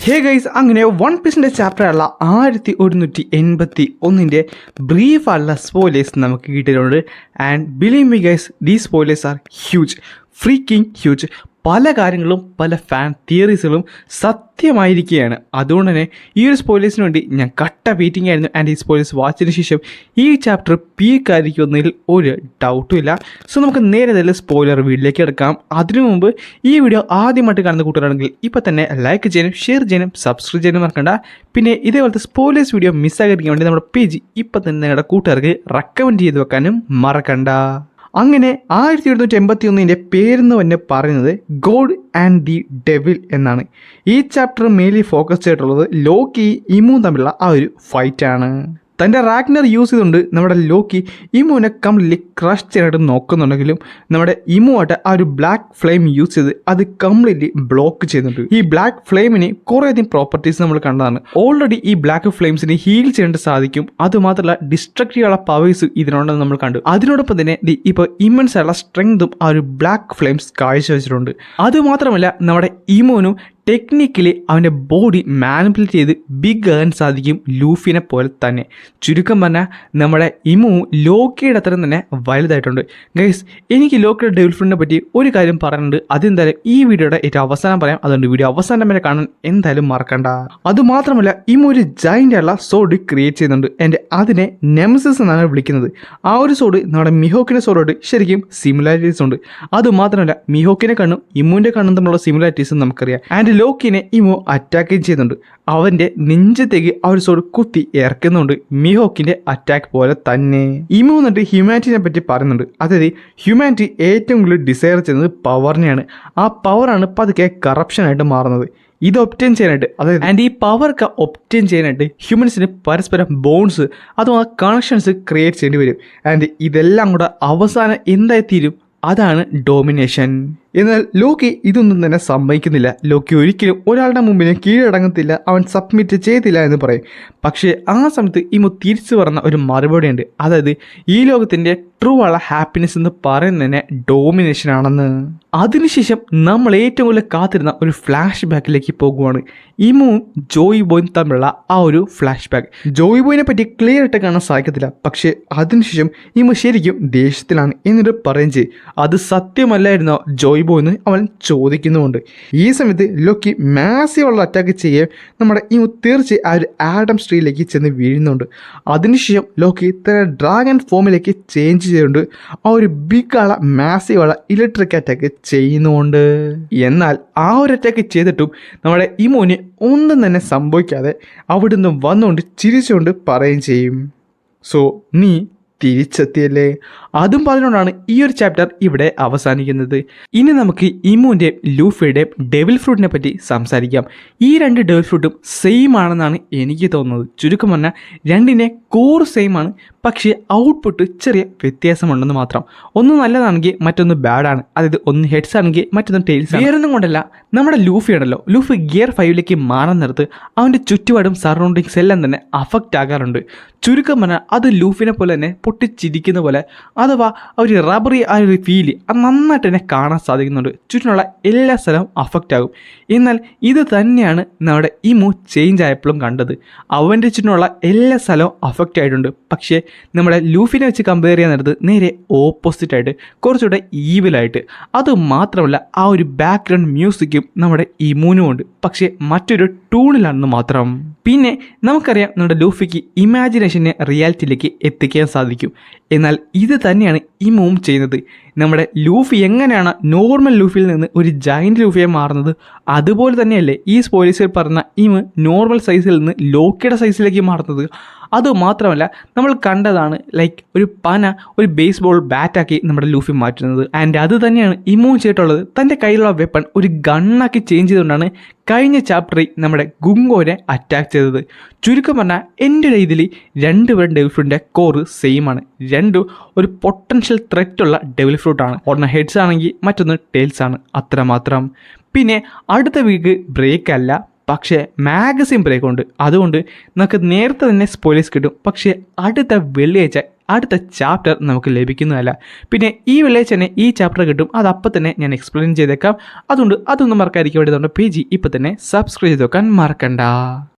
Hey guys, അങ്ങനെ one പീസിൻ്റെ ചാപ്റ്ററുള്ള 1181 ബ്രീഫുള്ള spoilers നമുക്ക് കിട്ടിയിട്ടുണ്ട്. And believe me guys, these spoilers are huge, freaking huge. പല കാര്യങ്ങളും പല ഫാൻ തിയറീസുകളും സത്യമായിരിക്കുകയാണ്. അതുകൊണ്ട് തന്നെ ഈ ഒരു സ്പോയിലേഴ്സിന് വേണ്ടി ഞാൻ കട്ട വെയിറ്റിംഗ് ആയിരുന്നു. ആൻഡ് ഈ സ്പോയിലേഴ്സ് വാച്ചിന് ശേഷം ഈ ചാപ്റ്റർ പീക്കായിരിക്കുന്നതിൽ ഒരു ഡൗട്ടും ഇല്ല. സോ നമുക്ക് നേരെ തന്നെ സ്പോയിലർ വീഡിയോയിലേക്ക് എടുക്കാം. അതിനു മുമ്പ് ഈ വീഡിയോ ആദ്യമായിട്ട് കാണുന്ന കൂട്ടുകാരാണെങ്കിൽ ഇപ്പോൾ തന്നെ ലൈക്ക് ചെയ്യാനും ഷെയർ ചെയ്യാനും സബ്സ്ക്രൈബ് ചെയ്യാനും മറക്കണ്ട. പിന്നെ ഇതേപോലത്തെ സ്പോയിലേഴ്സ് വീഡിയോ മിസ്സാകാതിരിക്കാൻ വേണ്ടി നമ്മുടെ പേജ് ഇപ്പോൾ തന്നെ നിങ്ങളുടെ കൂട്ടുകാർക്ക് റെക്കമെൻഡ് ചെയ്ത് വെക്കാനും മറക്കണ്ട. അങ്ങനെ 1781 പേരെന്ന് തന്നെ പറയുന്നത് ഗോഡ് ആൻഡ് ദി ഡെവിൽ എന്നാണ്. ഈ ചാപ്റ്റർ മെയിൻലി ഫോക്കസ് ചെയ്തിട്ടുള്ളത് ലോക്കി ഇമുവും തമ്മിലുള്ള ആ ഒരു ഫൈറ്റാണ്. തൻ്റെ റാഗ്നർ യൂസ് ചെയ്തുകൊണ്ട് നമ്മുടെ ലോക്കി ഇമുവിനെ കംപ്ലീറ്റ്ലി ക്രഷ് ചെയ്യാനായിട്ട് നോക്കുന്നുണ്ടെങ്കിലും നമ്മുടെ ഇമുവായിട്ട് ആ ഒരു ബ്ലാക്ക് ഫ്ലെയിം യൂസ് ചെയ്ത് അത് കംപ്ലീറ്റ്ലി ബ്ലോക്ക് ചെയ്യുന്നുണ്ട്. ഈ ബ്ലാക്ക് ഫ്ലെയിമിന് കുറേയധികം പ്രോപ്പർട്ടീസ് നമ്മൾ കണ്ടതാണ്. ഓൾറെഡി ഈ ബ്ലാക്ക് ഫ്ലെയിംസിന് ഹീൽ ചെയ്യാനായിട്ട് സാധിക്കും. അതുമാത്രമല്ല ഡിസ്ട്രക്ട് ചെയ്യാനുള്ള പവേഴ്സ് ഇതിനോടൊപ്പം നമ്മൾ കണ്ടു. അതിനോടൊപ്പം തന്നെ ഇപ്പോൾ ഇമ്മൻസ് ആയുള്ള സ്ട്രെങ്തും ആ ഒരു ബ്ലാക്ക് ഫ്ലെയിംസ് കാഴ്ചവെച്ചിട്ടുണ്ട്. അതുമാത്രമല്ല നമ്മുടെ ഇമുവിനും ടെക്നിക്കലി അവൻ്റെ ബോഡി മാനിപ്പുലേറ്റ് ചെയ്ത് ബിഗ് ആകാൻ സാധിക്കും, ലൂഫിനെ പോലെ തന്നെ. ചുരുക്കം പറഞ്ഞാൽ നമ്മുടെ ഇമു ലോക്കിയുടെ അത്രയും തന്നെ വലുതായിട്ടുണ്ട്. ഗൈസ്, എനിക്ക് ലോക്കിയുടെ ഡെവിൾ ഫ്രണ്ടിനെ പറ്റി ഒരു കാര്യം പറയാനുണ്ട്. അതെന്തായാലും ഈ വീഡിയോയുടെ ഏറ്റവും അവസാനം പറയാം. അതുകൊണ്ട് വീഡിയോ അവസാനം വരെ കാണാൻ എന്തായാലും മറക്കണ്ട. അതുമാത്രമല്ല ഇമു ഒരു ജൈൻ്റ് ആയുള്ള സോഡ് ക്രിയേറ്റ് ചെയ്യുന്നുണ്ട്. ആൻഡ് അതിനെ നെമസിസ് എന്നാണ് വിളിക്കുന്നത്. ആ ഒരു സോഡ് നമ്മുടെ മിഹോക്കിൻ്റെ സോഡോട് ശരിക്കും സിമിലാരിറ്റീസ് ഉണ്ട്. അതുമാത്രമല്ല മിഹോക്കിനെ കണ്ണും ഇമുവിൻ്റെ കണ്ണും തമ്മിലുള്ള സിമിലാരിറ്റീസും നമുക്കറിയാം. ആൻഡ് ലോക്കിനെ ഇമു അറ്റാക്കുകയും ചെയ്യുന്നുണ്ട്. അവൻ്റെ നെഞ്ചത്തേക്ക് ആ ഒരു സോഡ് കുത്തി ഇറക്കുന്നുണ്ട്, മിഹോക്കിൻ്റെ അറ്റാക്ക് പോലെ തന്നെ. ഇമു എന്നിട്ട് ഹ്യൂമാനിറ്റിനെ പറ്റി പറയുന്നുണ്ട്. അതായത് ഹ്യൂമാനിറ്റി ഏറ്റവും കൂടുതൽ ഡിസയർ ചെയ്യുന്നത് പവറിനെയാണ്. ആ പവറാണ് പതുക്കെ കറപ്ഷനായിട്ട് മാറുന്നത്. ഇത് ഒപ്റ്റെയിൻ ചെയ്യാനായിട്ട്, അതായത് ആൻഡ് ഈ പവർക്ക് ഒപ്റ്റെയിൻ ചെയ്യാനായിട്ട് ഹ്യൂമൻസിന് പരസ്പരം ബോൺസ് അതും ആ കണക്ഷൻസ് ക്രിയേറ്റ് ചെയ്യേണ്ടി വരും. ആൻഡ് ഇതെല്ലാം കൂടെ അവസാനം എന്തായി തീരും? അതാണ് ഡോമിനേഷൻ. എന്നാൽ ലോക്കി ഇതൊന്നും തന്നെ സമ്മതിക്കുന്നില്ല. ലോക്കി ഒരിക്കലും ഒരാളുടെ മുമ്പിൽ കീഴടങ്ങത്തില്ല, അവൻ സബ്മിറ്റ് ചെയ്തില്ല എന്ന് പറയും. പക്ഷേ ആ സമയത്ത് ഇമു തിരിച്ചു പറഞ്ഞ ഒരു മറുപടിയുണ്ട്. അതായത് ഈ ലോകത്തിൻ്റെ ട്രൂ ഉള്ള ഹാപ്പിനെസ് എന്ന് പറയുന്നത് തന്നെ ഡോമിനേഷൻ ആണെന്ന്. അതിനുശേഷം നമ്മൾ ഏറ്റവും കൂടുതൽ കാത്തിരുന്ന ഒരു ഫ്ലാഷ് ബാക്കിലേക്ക് പോകുവാണ്. ഇമുവും ജോയ് ബോയും തമ്മിലുള്ള ആ ഒരു ഫ്ലാഷ് ബാക്ക്. ജോയ് ബോയിനെ പറ്റി ക്ലിയർ ആയിട്ട് കാണാൻ സാധിക്കത്തില്ല. പക്ഷേ അതിനുശേഷം ഇമു ശരിക്കും ദേഷ്യത്തിലാണ് എന്നിട്ട് പറയും ചെയ്യും, അത് സത്യമല്ലായിരുന്നോ ജോയ് ബോയെന്ന് അവൻ ചോദിക്കുന്നുമുണ്ട്. ഈ സമയത്ത് ലോക്കി മാസീവുള്ള അറ്റാക്ക് ചെയ്യാൻ നമ്മുടെ ഇമു തീർച്ചയായും ആ ഒരു ആഡം സ്ട്രീയിലേക്ക് ചെന്ന് വീഴുന്നുണ്ട്. അതിനുശേഷം ലോക്കി തന്റെ ഡ്രാഗൺ ഫോമിലേക്ക് ചേഞ്ച് ചെയ്തുകൊണ്ട് ആ ഒരു ബിഗ് ആള മാസീവുള്ള ഇലക്ട്രിക് അറ്റാക്ക് ചെയ്യുന്നുണ്ട്. എന്നാൽ ആ ഒരു അറ്റാക്ക് ചെയ്തിട്ടും നമ്മുടെ ഇമുവിന് ഒന്നും തന്നെ സംഭവിക്കാതെ അവിടുന്ന് വന്നുകൊണ്ട് ചിരിച്ചുകൊണ്ട് പറയുകയും ചെയ്യും, സോ നീ തിരിച്ചെത്തിയല്ലേ. അതും പറഞ്ഞുകൊണ്ടാണ് ഈ ഒരു ചാപ്റ്റർ ഇവിടെ അവസാനിക്കുന്നത്. ഇനി നമുക്ക് ഇമുവിൻ്റെയും ലൂഫിയുടെയും ഡെവിൽ ഫ്രൂട്ടിനെ പറ്റി സംസാരിക്കാം. ഈ രണ്ട് ഡെവിൽ ഫ്രൂട്ടും സെയിം ആണെന്നാണ് എനിക്ക് തോന്നുന്നത്. ചുരുക്കം പറഞ്ഞാൽ രണ്ടിനെ കോർ സെയിം ആണ്, പക്ഷേ ഔട്ട്പുട്ട് ചെറിയ വ്യത്യാസമുണ്ടെന്ന് മാത്രം. ഒന്ന് നല്ലതാണെങ്കിൽ മറ്റൊന്ന് ബാഡാണ്. അതായത് ഒന്ന് ഹെഡ്സ് ആണെങ്കിൽ മറ്റൊന്ന് ടെയിൽസ്. വേറൊന്നും കൊണ്ടല്ല, നമ്മുടെ ലൂഫി ഉണ്ടല്ലോ, ലൂഫി ഗിയർ 5ലേക്ക് മാറാൻ നേരത്ത് അവൻ്റെ ചുറ്റുപാടും സറൗണ്ടിങ്സ് എല്ലാം തന്നെ അഫക്റ്റ് ആകാറുണ്ട്. ചുരുക്കം പറഞ്ഞാൽ അത് ലൂഫിനെ പോലെ തന്നെ പൊട്ടിച്ചിരിക്കുന്ന പോലെ, അഥവാ ഒരു റബ്ബറി ആ ഒരു ഫീല് അത് നന്നായിട്ട് തന്നെ കാണാൻ സാധിക്കുന്നുണ്ട്. ചുറ്റിനുള്ള എല്ലാ സ്ഥലവും അഫക്റ്റ് ആകും. എന്നാൽ ഇത് തന്നെയാണ് നമ്മുടെ ഇമു ചേഞ്ച് ആയപ്പോഴും കണ്ടത്. അവൻ്റെ ചുറ്റിനുള്ള എല്ലാ സ്ഥലവും അഫക്റ്റ് ആയിട്ടുണ്ട്. പക്ഷേ നമ്മുടെ ലൂഫിനെ വെച്ച് കമ്പയർ ചെയ്യാൻ നേരത്ത് നേരെ ഓപ്പോസിറ്റായിട്ട് കുറച്ചുകൂടെ ഈവിലായിട്ട്. അതുമാത്രമല്ല ആ ഒരു ബാക്ക്ഗ്രൗണ്ട് മ്യൂസിക്കും നമ്മുടെ ഇമുവിനും ഉണ്ട്, പക്ഷേ മറ്റൊരു ടൂണിലാണെന്ന് മാത്രം. പിന്നെ നമുക്കറിയാം നമ്മുടെ ലൂഫിക്ക് ഇമാജിനേഷനെ റിയാലിറ്റിയിലേക്ക് എത്തിക്കാൻ സാധിക്കും. എന്നാൽ ഇത് തന്നെയാണ് ഇമുവും ചെയ്യുന്നത്. നമ്മുടെ ലൂഫി എങ്ങനെയാണ് നോർമൽ ലൂഫിയിൽ നിന്ന് ഒരു ജയൻറ്റ് ലൂഫിയെ മാറുന്നത്, അതുപോലെ തന്നെയല്ലേ ഈ സ്പോയിലേഴ്സിൽ പറഞ്ഞ ഇമു നോർമൽ സൈസിൽ നിന്ന് ലോക്കിയുടെ സൈസിലേക്ക് മാറുന്നത്. അതുമാത്രമല്ല നമ്മൾ കണ്ടതാണ് ലൈക്ക് ഒരു പന ഒരു ബേസ്ബോൾ ബാറ്റാക്കി നമ്മുടെ ലൂഫി മാറ്റുന്നത്. ആൻഡ് അത് തന്നെയാണ് ഇമുവും ചെയ്തിട്ടുള്ളത്. തൻ്റെ കയ്യിലുള്ള വെപ്പൺ ഒരു ഗണ്ണാക്കി ചേഞ്ച് ചെയ്തുകൊണ്ടാണ് കഴിഞ്ഞ ചാപ്റ്ററിൽ നമ്മുടെ ഗുങ്കോനെ അറ്റാക്ക് ചെയ്തത്. ചുരുക്കം പറഞ്ഞാൽ എൻ്റെ രീതിയിൽ രണ്ടുപേരും ഡെവിൽ ഫ്രൂട്ടിൻ്റെ കോറ് സെയിം ആണ്. രണ്ടും ഒരു പൊട്ടൻഷ്യൽ ത്രെറ്റുള്ള ഡെവിൽ ഫ്രൂട്ടാണ്. ഒന്ന് ഹെഡ്സ് ആണെങ്കിൽ മറ്റൊന്ന് ടെയിൽസ് ആണ്, അത്രമാത്രം. പിന്നെ അടുത്ത വീക്ക് ബ്രേക്ക് അല്ല, പക്ഷേ മാഗസിൻ ബ്രേക്ക് ഉണ്ട്. അതുകൊണ്ട് നമുക്ക് നേരത്തെ തന്നെ സ്പോയിലേഴ്സ് കിട്ടും. പക്ഷേ അടുത്ത വെള്ളിയാഴ്ച അടുത്ത ചാപ്റ്റർ നമുക്ക് ലഭിക്കുന്നതല്ല. പിന്നെ ഈ വെള്ളിയാഴ്ച തന്നെ ഈ ചാപ്റ്റർ കിട്ടും. അത് അപ്പം തന്നെ ഞാൻ എക്സ്പ്ലെയിൻ ചെയ്തേക്കാം. അതുകൊണ്ട് അതൊന്നും മറക്കാതിരിക്കാൻ വേണ്ടി നമ്മുടെ പേജ് ഇപ്പം തന്നെ സബ്സ്ക്രൈബ് ചെയ്ത് വെക്കാൻ മറക്കണ്ട.